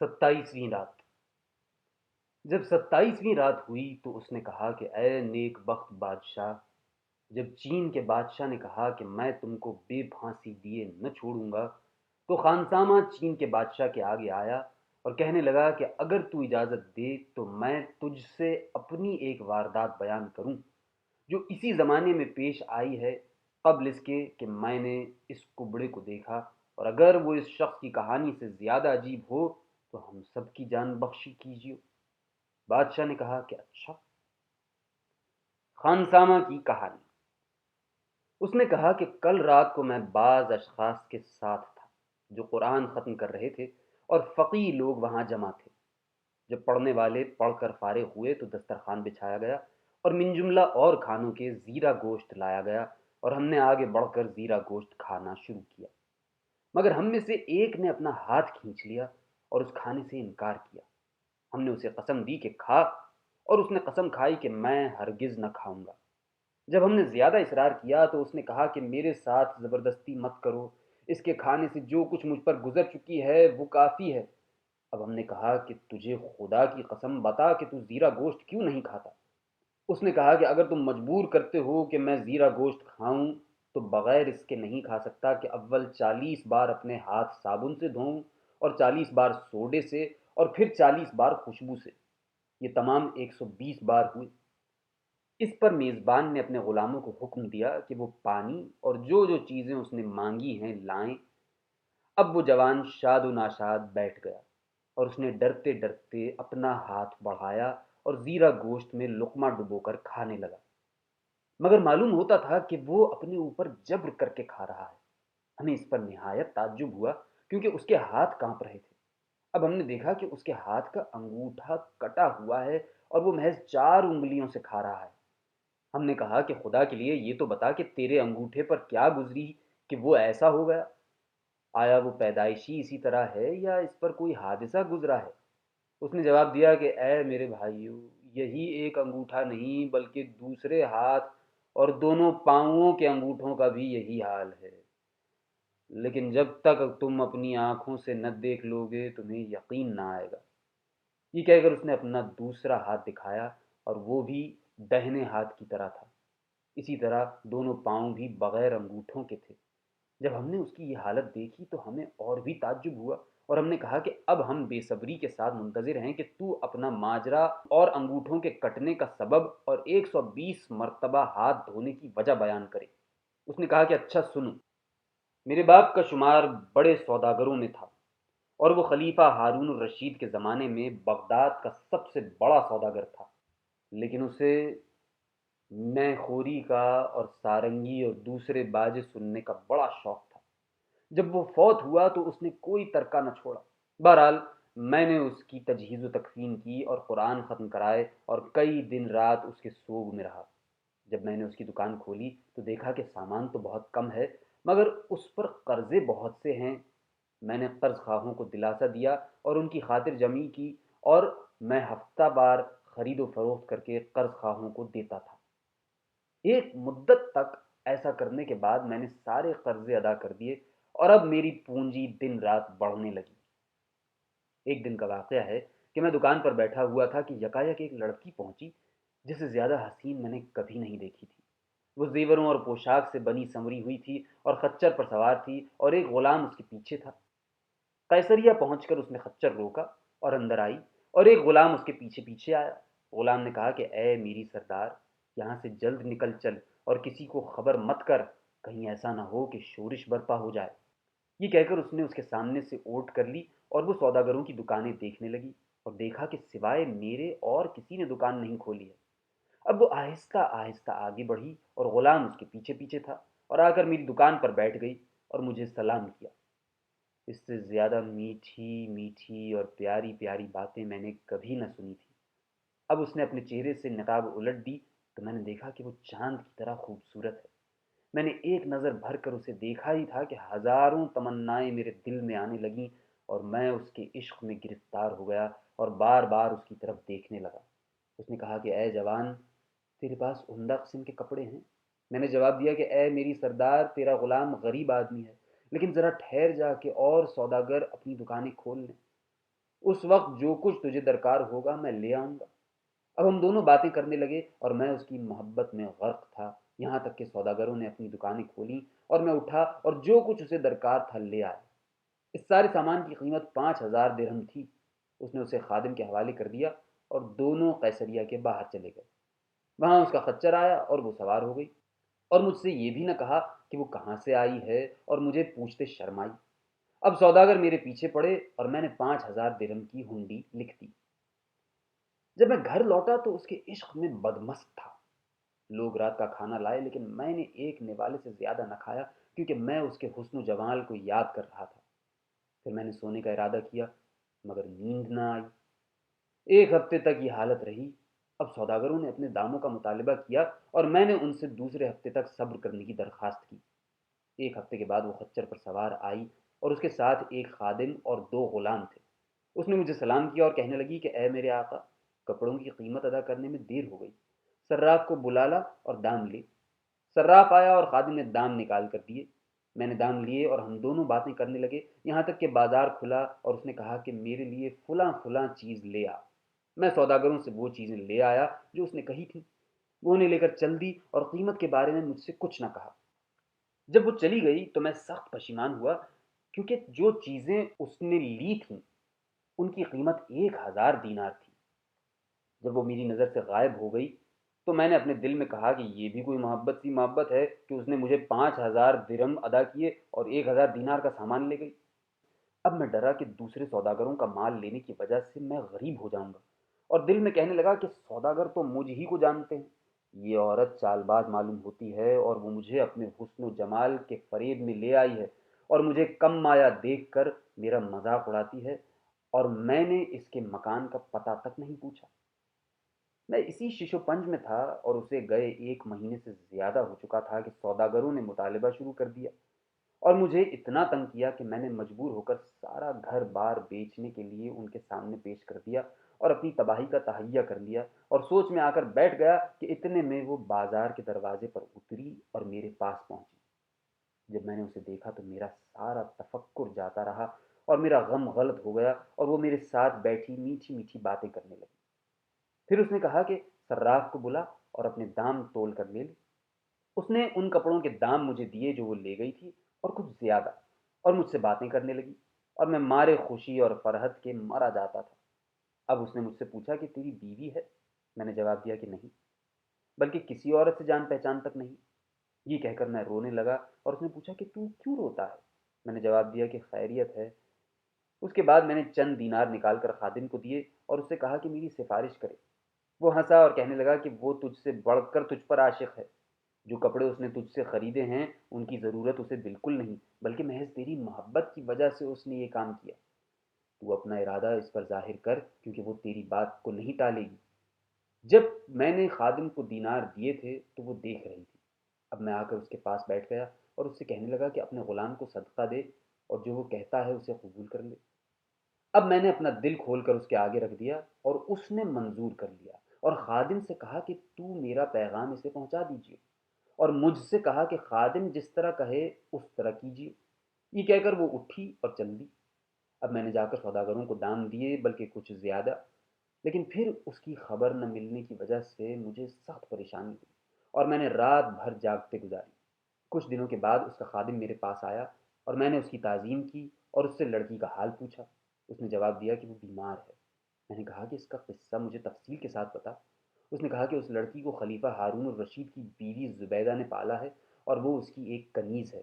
27ویں رات۔ جب 27ویں رات ہوئی تو اس نے کہا کہ اے نیک بخت بادشاہ، جب چین کے بادشاہ نے کہا کہ میں تم کو بے پھانسی دیے نہ چھوڑوں گا، تو خانسامہ چین کے بادشاہ کے آگے آیا اور کہنے لگا کہ اگر تو اجازت دے تو میں تجھ سے اپنی ایک واردات بیان کروں جو اسی زمانے میں پیش آئی ہے، قبل اس کے کہ میں نے اس کبڑے کو دیکھا، اور اگر وہ اس شخص کی کہانی سے زیادہ عجیب ہو تو ہم سب کی جان بخشی کیجیے۔ بادشاہ نے کہا کہ اچھا۔ خانسامہ کی کہانی۔ اس نے کہا کہ کل رات کو میں بعض اشخاص کے ساتھ تھا جو قرآن ختم کر رہے تھے، اور فقیہ لوگ وہاں جمع تھے۔ جب پڑھنے والے پڑھ کر فارغ ہوئے تو دسترخوان بچھایا گیا اور من جملہ اور کھانوں کے زیرہ گوشت لایا گیا، اور ہم نے آگے بڑھ کر زیرہ گوشت کھانا شروع کیا، مگر ہم میں سے ایک نے اپنا ہاتھ کھینچ لیا اور اس کھانے سے انکار کیا۔ ہم نے اسے قسم دی کہ کھا، اور اس نے قسم کھائی کہ میں ہرگز نہ کھاؤں گا۔ جب ہم نے زیادہ اصرار کیا تو اس نے کہا کہ میرے ساتھ زبردستی مت کرو، اس کے کھانے سے جو کچھ مجھ پر گزر چکی ہے وہ کافی ہے۔ اب ہم نے کہا کہ تجھے خدا کی قسم بتا کہ تو زیرہ گوشت کیوں نہیں کھاتا؟ اس نے کہا کہ اگر تم مجبور کرتے ہو کہ میں زیرہ گوشت کھاؤں تو بغیر اس کے نہیں کھا سکتا کہ اول 40 بار اپنے ہاتھ صابن سے دھوؤں، اور 40 بار سوڈے سے، اور پھر 40 بار خوشبو سے۔ یہ تمام 120 بار ہوئے۔ اس پر میزبان نے اپنے غلاموں کو حکم دیا کہ وہ پانی اور جو جو چیزیں اس نے مانگی ہیں لائیں۔ اب وہ جوان شاد و ناشاد بیٹھ گیا، اور اس نے ڈرتے ڈرتے اپنا ہاتھ بڑھایا اور زیرہ گوشت میں لقمہ ڈبو کر کھانے لگا، مگر معلوم ہوتا تھا کہ وہ اپنے اوپر جبر کر کے کھا رہا ہے۔ ہمیں اس پر نہایت تعجب ہوا کیونکہ اس کے ہاتھ کانپ رہے تھے۔ اب ہم نے دیکھا کہ اس کے ہاتھ کا انگوٹھا کٹا ہوا ہے اور وہ محض 4 انگلیوں سے کھا رہا ہے۔ ہم نے کہا کہ خدا کے لیے یہ تو بتا کہ تیرے انگوٹھے پر کیا گزری کہ وہ ایسا ہو گیا؟ آیا وہ پیدائشی اسی طرح ہے یا اس پر کوئی حادثہ گزرا ہے؟ اس نے جواب دیا کہ اے میرے بھائیو، یہی ایک انگوٹھا نہیں بلکہ دوسرے ہاتھ اور دونوں پاؤں کے انگوٹھوں کا بھی یہی حال ہے، لیکن جب تک تم اپنی آنکھوں سے نہ دیکھ لو گے تمہیں یقین نہ آئے گا۔ یہ کہہ کر اس نے اپنا دوسرا ہاتھ دکھایا، اور وہ بھی دہنے ہاتھ کی طرح تھا۔ اسی طرح دونوں پاؤں بھی بغیر انگوٹھوں کے تھے۔ جب ہم نے اس کی یہ حالت دیکھی تو ہمیں اور بھی تعجب ہوا، اور ہم نے کہا کہ اب ہم بے صبری کے ساتھ منتظر ہیں کہ تو اپنا ماجرا اور انگوٹھوں کے کٹنے کا سبب اور 120 مرتبہ ہاتھ دھونے کی وجہ بیان کرے۔ اس نے کہا کہ اچھا سنو، میرے باپ کا شمار بڑے سوداگروں میں تھا، اور وہ خلیفہ ہارون الرشید کے زمانے میں بغداد کا سب سے بڑا سوداگر تھا، لیکن اسے میں خوری کا اور سارنگی اور دوسرے باجے سننے کا بڑا شوق تھا۔ جب وہ فوت ہوا تو اس نے کوئی ترکہ نہ چھوڑا۔ بہرحال میں نے اس کی تجہیز و تکفین کی اور قرآن ختم کرائے، اور کئی دن رات اس کے سوگ میں رہا۔ جب میں نے اس کی دکان کھولی تو دیکھا کہ سامان تو بہت کم ہے، مگر اس پر قرضے بہت سے ہیں۔ میں نے قرض خواہوں کو دلاسا دیا اور ان کی خاطر جمعی کی، اور میں ہفتہ بار خرید و فروخت کر کے قرض خواہوں کو دیتا تھا۔ ایک مدت تک ایسا کرنے کے بعد میں نے سارے قرضے ادا کر دیے، اور اب میری پونجی دن رات بڑھنے لگی۔ ایک دن کا واقعہ ہے کہ میں دکان پر بیٹھا ہوا تھا کہ یکایک ایک لڑکی پہنچی جسے زیادہ حسین میں نے کبھی نہیں دیکھی تھی۔ وہ زیوروں اور پوشاک سے بنی سنوری ہوئی تھی اور خچر پر سوار تھی، اور ایک غلام اس کے پیچھے تھا۔ قیصریہ پہنچ کر اس نے خچر روکا اور اندر آئی، اور ایک غلام اس کے پیچھے پیچھے آیا۔ غلام نے کہا کہ اے میری سردار، یہاں سے جلد نکل چل اور کسی کو خبر مت کر، کہیں ایسا نہ ہو کہ شورش برپا ہو جائے۔ یہ کہہ کر اس نے اس کے سامنے سے اوٹ کر لی، اور وہ سوداگروں کی دکانیں دیکھنے لگی، اور دیکھا کہ سوائے میرے اور کسی نے دکان نہیں کھولی ہے۔ اب وہ آہستہ آہستہ آگے بڑھی، اور غلام اس کے پیچھے پیچھے تھا، اور آ کر میری دکان پر بیٹھ گئی اور مجھے سلام کیا۔ اس سے زیادہ میٹھی میٹھی اور پیاری پیاری باتیں میں نے کبھی نہ سنی تھی۔ اب اس نے اپنے چہرے سے نقاب الٹ دی تو میں نے دیکھا کہ وہ چاند کی طرح خوبصورت ہے۔ میں نے ایک نظر بھر کر اسے دیکھا ہی تھا کہ ہزاروں تمنائیں میرے دل میں آنے لگیں، اور میں اس کے عشق میں گرفتار ہو گیا اور بار بار اس کی طرف دیکھنے لگا۔ اس نے کہا کہ اے جوان، تیرے پاس عمدہ قسم کے کپڑے ہیں؟ میں نے جواب دیا کہ اے میری سردار، تیرا غلام غریب آدمی ہے، لیکن ذرا ٹھہر جا کہ اور سوداگر اپنی دکانیں کھول لیں۔ اس وقت جو کچھ تجھے درکار ہوگا میں لے آؤں گا۔ اب ہم دونوں باتیں کرنے لگے اور میں اس کی محبت میں غرق تھا، یہاں تک کہ سوداگروں نے اپنی دکانیں کھولیں اور میں اٹھا اور جو کچھ اسے درکار تھا لے آیا۔ اس سارے سامان کی قیمت 5,000 درہم تھی۔ اس نے اسے خادم کے حوالے کر دیا اور دونوں قیصریہ کے باہر چلے گئے۔ وہاں اس کا خچر آیا اور وہ سوار ہو گئی، اور مجھ سے یہ بھی نہ کہا کہ وہ کہاں سے آئی ہے، اور مجھے پوچھتے شرم آئی۔ اب سوداگر میرے پیچھے پڑے اور میں نے 5,000 درہم کی ہنڈی لکھ دی۔ جب میں گھر لوٹا تو اس کے عشق میں بدمست تھا۔ لوگ رات کا کھانا لائے لیکن میں نے ایک نوالے سے زیادہ نہ کھایا، کیونکہ میں اس کے حسن و جمال کو یاد کر رہا تھا۔ پھر میں نے سونے کا ارادہ کیا، مگر نیند نہ آئی۔ ایک ہفتے تک یہ حالت رہی۔ اب سوداگروں نے اپنے داموں کا مطالبہ کیا اور میں نے ان سے دوسرے ہفتے تک صبر کرنے کی درخواست کی۔ ایک ہفتے کے بعد وہ خچر پر سوار آئی اور اس کے ساتھ ایک خادم اور 2 غلام تھے۔ اس نے مجھے سلام کیا اور کہنے لگی کہ اے میرے آقا، کپڑوں کی قیمت ادا کرنے میں دیر ہو گئی، صراف کو بلا لا اور دام لے۔ صراف آیا اور خادم نے دام نکال کر دیے۔ میں نے دام لیے اور ہم دونوں باتیں کرنے لگے، یہاں تک کہ بازار کھلا اور اس نے کہا کہ میرے لیے فلاں فلاں چیز لے آ۔ میں سوداگروں سے وہ چیزیں لے آیا جو اس نے کہی تھیں۔ وہ انہیں لے کر چل دی اور قیمت کے بارے میں مجھ سے کچھ نہ کہا۔ جب وہ چلی گئی تو میں سخت پشیمان ہوا، کیونکہ جو چیزیں اس نے لی تھیں ان کی قیمت 1,000 دینار تھی۔ جب وہ میری نظر سے غائب ہو گئی تو میں نے اپنے دل میں کہا کہ یہ بھی کوئی محبت سی محبت ہے کہ اس نے مجھے 5,000 درہم ادا کیے اور 1,000 دینار کا سامان لے گئی۔ اب میں ڈرا کہ دوسرے سوداگروں کا مال لینے کی وجہ سے میں غریب ہو جاؤں گا، اور دل میں کہنے لگا کہ سوداگر تو مجھ ہی کو جانتے ہیں، یہ عورت چال باز معلوم ہوتی ہے اور وہ مجھے اپنے حسن و جمال کے فریب میں لے آئی ہے اور مجھے کم مایا دیکھ کر میرا مذاق اڑاتی ہے، اور میں نے اس کے مکان کا پتہ تک نہیں پوچھا۔ میں اسی شش و پنج میں تھا اور اسے گئے 1 مہینے سے زیادہ ہو چکا تھا کہ سوداگروں نے مطالبہ شروع کر دیا اور مجھے اتنا تنگ کیا کہ میں نے مجبور ہو کر سارا گھر بار بیچنے کے لیے ان کے سامنے پیش کر دیا اور اپنی تباہی کا تہیہ کر لیا، اور سوچ میں آ کر بیٹھ گیا کہ اتنے میں وہ بازار کے دروازے پر اتری اور میرے پاس پہنچی۔ جب میں نے اسے دیکھا تو میرا سارا تفکر جاتا رہا اور میرا غم غلط ہو گیا، اور وہ میرے ساتھ بیٹھی میٹھی میٹھی باتیں کرنے لگی۔ پھر اس نے کہا کہ صراف کو بلا اور اپنے دام تول کر لے لے۔ اس نے ان کپڑوں کے دام مجھے دیے جو وہ لے گئی تھی اور کچھ زیادہ، اور مجھ سے باتیں کرنے لگی، اور میں مارے خوشی اور فرحت کے مرا جاتا تھا۔ اب اس نے مجھ سے پوچھا کہ تیری بیوی ہے؟ میں نے جواب دیا کہ نہیں، بلکہ کسی عورت سے جان پہچان تک نہیں۔ یہ کہہ کر میں رونے لگا اور اس نے پوچھا کہ تو کیوں روتا ہے؟ میں نے جواب دیا کہ خیریت ہے۔ اس کے بعد میں نے چند دینار نکال کر خادم کو دیے اور اس سے کہا کہ میری سفارش کرے۔ وہ ہنسا اور کہنے لگا کہ وہ تجھ سے بڑھ کر تجھ پر عاشق ہے۔ جو کپڑے اس نے تجھ سے خریدے ہیں ان کی ضرورت اسے بالکل نہیں، بلکہ محض تیری محبت کی وجہ سے اس نے یہ کام کیا۔ تو اپنا ارادہ اس پر ظاہر کر، کیونکہ وہ تیری بات کو نہیں ٹالے گی۔ جب میں نے خادم کو دینار دیے تھے تو وہ دیکھ رہی تھی۔ اب میں آ کر اس کے پاس بیٹھ گیا اور اس سے کہنے لگا کہ اپنے غلام کو صدقہ دے اور جو وہ کہتا ہے اسے قبول کر لے۔ اب میں نے اپنا دل کھول کر اس کے آگے رکھ دیا اور اس نے منظور کر لیا، اور خادم سے کہا کہ تو میرا پیغام اسے پہنچا دیجیے، اور مجھ سے کہا کہ خادم جس طرح کہے اس طرح کیجیے۔ یہ کہہ کر وہ اٹھی اور چل دی۔ اب میں نے جا کر سوداگروں کو دام دیے، بلکہ کچھ زیادہ، لیکن پھر اس کی خبر نہ ملنے کی وجہ سے مجھے سخت پریشانی ہوئی اور میں نے رات بھر جاگتے گزاری۔ کچھ دنوں کے بعد اس کا خادم میرے پاس آیا اور میں نے اس کی تعظیم کی اور اس سے لڑکی کا حال پوچھا۔ اس نے جواب دیا کہ وہ بیمار ہے۔ میں نے کہا کہ اس کا قصہ مجھے تفصیل کے ساتھ بتا۔ اس نے کہا کہ اس لڑکی کو خلیفہ ہارون الرشید کی بیوی زبیدہ نے پالا ہے اور وہ اس کی ایک کنیز ہے۔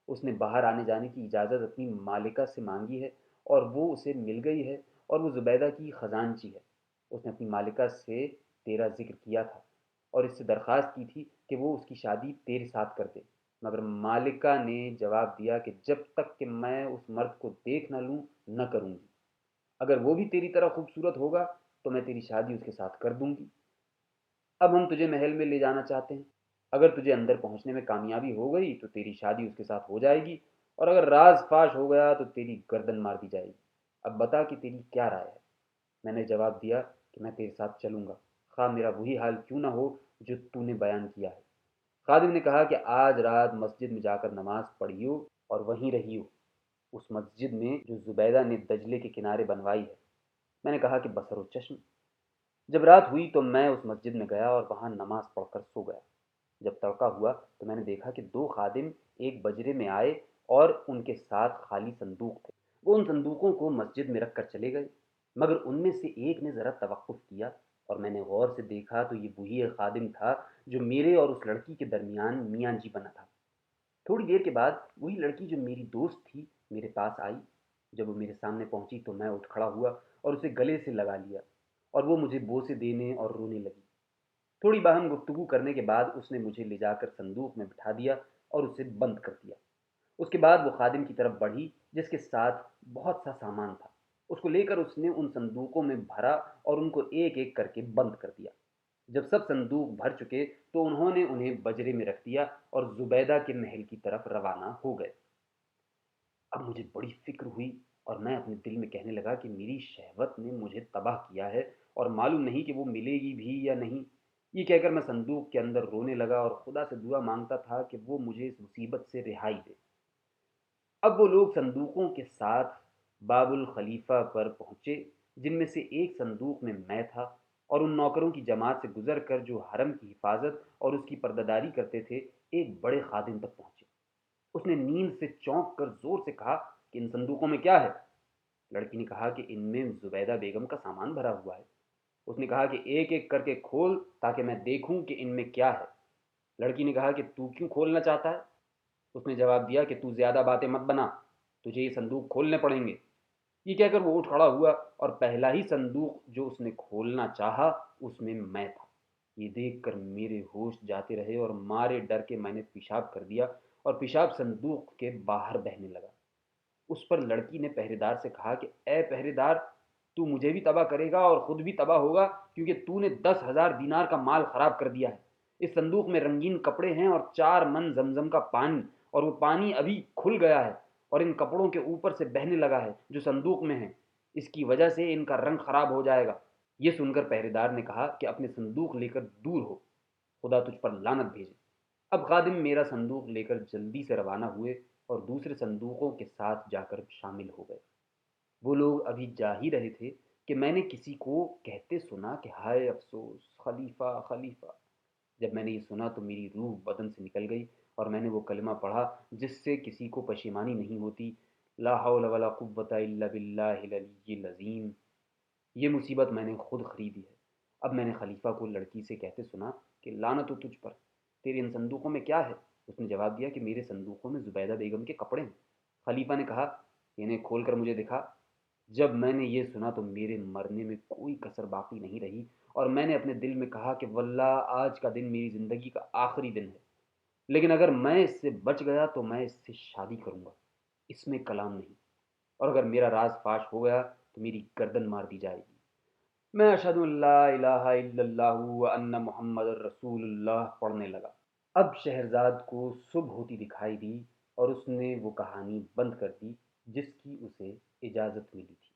اس نے باہر آنے جانے کی اجازت اپنی مالکہ سے مانگی ہے اور وہ اسے مل گئی ہے، اور وہ زبیدہ کی خزانچی ہے۔ اس نے اپنی مالکہ سے تیرا ذکر کیا تھا اور اس سے درخواست کی تھی کہ وہ اس کی شادی تیرے ساتھ کر دے، مگر مالکہ نے جواب دیا کہ جب تک کہ میں اس مرد کو دیکھ نہ لوں نہ کروں گی۔ اگر وہ بھی تیری طرح خوبصورت ہوگا تو میں تیری شادی اس کے ساتھ کر دوں گی۔ اب ہم تجھے محل میں لے جانا چاہتے ہیں۔ اگر تجھے اندر پہنچنے میں کامیابی ہو گئی تو تیری شادی اس کے ساتھ ہو جائے گی، اور اگر راز فاش ہو گیا تو تیری گردن مار دی جائے گی۔ اب بتا کہ تیری کیا رائے ہے؟ میں نے جواب دیا کہ میں تیرے ساتھ چلوں گا، خواہ میرا وہی حال کیوں نہ ہو جو تو نے بیان کیا ہے۔ خادم نے کہا کہ آج رات مسجد میں جا کر نماز پڑھیو اور وہیں رہیو، اس مسجد میں جو زبیدہ نے دجلے کے کنارے بنوائی ہے۔ میں نے کہا کہ بصر و چشم۔ جب رات ہوئی تو میں اس مسجد میں گیا اور وہاں نماز پڑھ کر سو گیا۔ جب تڑکا ہوا تو میں نے دیکھا کہ دو خادم ایک بجرے میں آئے اور ان کے ساتھ خالی صندوق تھے۔ وہ ان صندوقوں کو مسجد میں رکھ کر چلے گئے، مگر ان میں سے ایک نے ذرا توقف کیا اور میں نے غور سے دیکھا تو یہ وہی ایک خادم تھا جو میرے اور اس لڑکی کے درمیان میاں جی بنا تھا۔ تھوڑی دیر کے بعد وہی لڑکی جو میری دوست تھی میرے پاس آئی۔ جب وہ میرے سامنے پہنچی تو میں اٹھ کھڑا ہوا اور اسے گلے سے لگا لیا اور وہ مجھے بوسے دینے اور رونے لگی۔ تھوڑی باہم گفتگو کرنے کے بعد اس نے مجھے لے جا کر صندوق میں بٹھا دیا اور اسے بند کر دیا۔ اس کے بعد وہ خادم کی طرف بڑھی جس کے ساتھ بہت سا سامان تھا۔ اس کو لے کر اس نے ان صندوقوں میں بھرا اور ان کو ایک ایک کر کے بند کر دیا۔ جب سب صندوق بھر چکے تو انہوں نے انہیں بجرے میں رکھ دیا اور زبیدہ کے محل کی طرف روانہ ہو گئے۔ اب مجھے بڑی فکر ہوئی اور میں اپنے دل میں کہنے لگا کہ میری شہوت نے مجھے تباہ کیا ہے اور معلوم نہیں کہ وہ ملے گی بھی یا نہیں۔ یہ کہہ کر میں صندوق کے اندر رونے لگا اور خدا سے دعا مانگتا تھا کہ وہ مجھے اس مصیبت سے رہائی دے۔ اب وہ لوگ صندوقوں کے ساتھ باب الخلیفہ پر پہنچے جن میں سے ایک صندوق میں تھا، اور ان نوکروں کی جماعت سے گزر کر جو حرم کی حفاظت اور اس کی پردہ کرتے تھے ایک بڑے خادم تک پہنچے۔ اس نے نیند سے چونک کر زور سے کہا کہ ان صندوقوں میں کیا ہے؟ لڑکی نے کہا کہ ان میں زبیدہ بیگم کا سامان بھرا ہوا ہے۔ اس نے کہا کہ ایک ایک کر کے کھول تاکہ میں دیکھوں کہ ان میں کیا ہے۔ لڑکی نے کہا کہ تو کیوں کھولنا چاہتا ہے؟ اس نے جواب دیا کہ تو زیادہ باتیں مت بنا، تجھے یہ صندوق کھولنے پڑیں گے۔ یہ کہہ کر وہ اٹھ کھڑا ہوا اور پہلا ہی صندوق جو اس نے کھولنا چاہا اس میں تھا۔ یہ دیکھ کر میرے ہوش جاتے رہے اور مارے ڈر کے میں نے پیشاب کر دیا اور پیشاب صندوق کے باہر بہنے لگا۔ اس پر لڑکی نے پہرے دار سے کہا کہ اے پہرے دار، تو مجھے بھی تباہ کرے گا اور خود بھی تباہ ہوگا، کیونکہ تو نے 10,000 دینار کا مال خراب کر دیا ہے۔ اس صندوق میں رنگین کپڑے ہیں اور 4 من زمزم کا پانی، اور وہ پانی ابھی کھل گیا ہے اور ان کپڑوں کے اوپر سے بہنے لگا ہے جو صندوق میں ہیں۔ اس کی وجہ سے ان کا رنگ خراب ہو جائے گا۔ یہ سن کر پہرے دار نے کہا کہ اپنے صندوق لے کر دور ہو، خدا تجھ پر لعنت بھیجے۔ اب خادم میرا صندوق لے کر جلدی سے روانہ ہوئے اور دوسرے صندوقوں کے ساتھ جا کر شامل ہو گئے۔ وہ لوگ ابھی جا ہی رہے تھے کہ میں نے کسی کو کہتے سنا کہ ہائے افسوس، خلیفہ خلیفہ۔ جب میں نے یہ سنا تو میری روح بدن سے نکل گئی اور میں نے وہ کلمہ پڑھا جس سے کسی کو پشیمانی نہیں ہوتی، لا حول ولا قوت الا باللہ العلی العظیم۔ یہ مصیبت میں نے خود خریدی ہے۔ اب میں نے خلیفہ کو لڑکی سے کہتے سنا کہ لعنت ہو تجھ پر، تیرے ان صندوقوں میں کیا ہے؟ اس نے جواب دیا کہ میرے صندوقوں میں زبیدہ بیگم کے کپڑے ہیں۔ خلیفہ نے کہا انہیں کھول کر مجھے دکھا۔ جب میں نے یہ سنا تو میرے مرنے میں کوئی کسر باقی نہیں رہی اور میں نے اپنے دل میں کہا کہ واللہ آج کا دن میری زندگی کا آخری دن ہے، لیکن اگر میں اس سے بچ گیا تو میں اس سے شادی کروں گا، اس میں کلام نہیں، اور اگر میرا راز فاش ہو گیا تو میری گردن مار دی جائے گی۔ میں اشہد ان لا الہ الا اللہ وان محمد رسول اللہ پڑھنے لگا۔ اب شہرزاد کو صبح ہوتی دکھائی دی اور اس نے وہ کہانی بند کر دی جس کی اسے اجازت ملی تھی۔